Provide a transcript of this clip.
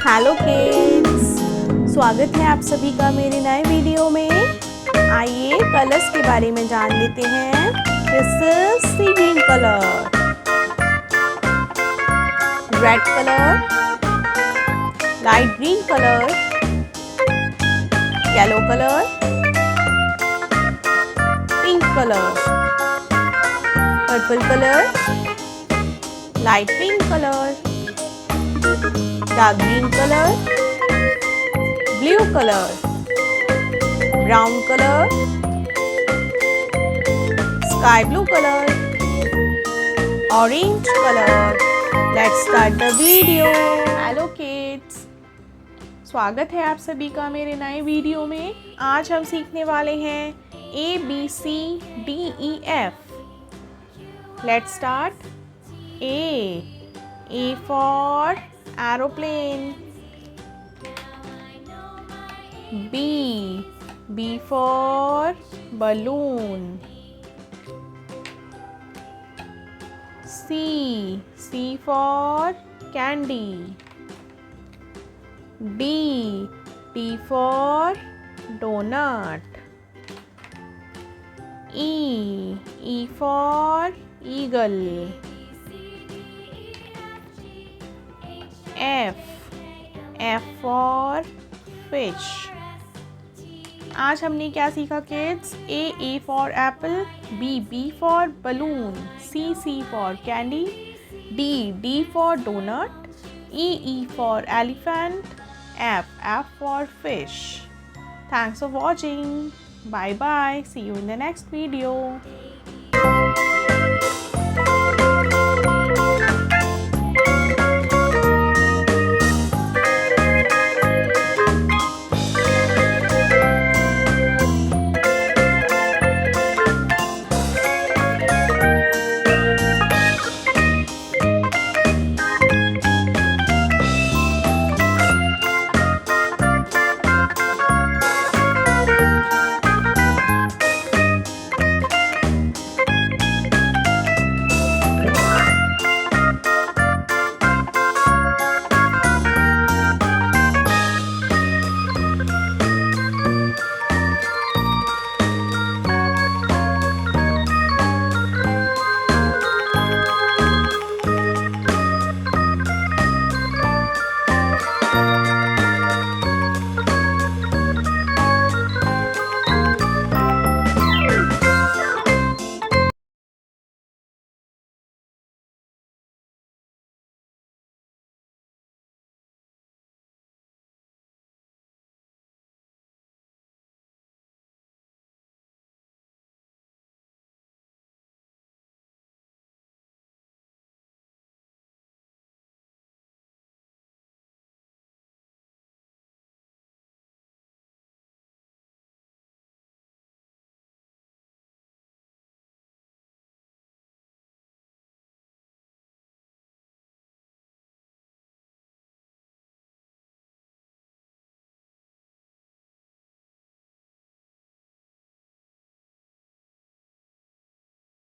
Hello kids, स्वागत है आप सभी का मेरे नए वीडियो में। आइए कलर्स के बारे में जान लेते हैं। This is sea green colour, red colour, light green colour, yellow colour, pink colour, purple colour, light pink colour, dark green color, blue color, brown color, sky blue color, orange color. Let's start the video. Hello kids, स्वागत है आप सभी का मेरे नए video में। आज हम सीखने वाले हैं ABCDEF. Let's start. A for aeroplane. B for balloon. C for candy. D for donut. E for eagle. F for fish. आज हमने क्या सीखा kids? A for apple, B for balloon, C for candy, D for donut, E for elephant, F for fish. Thanks for watching. Bye bye. See you in the next video.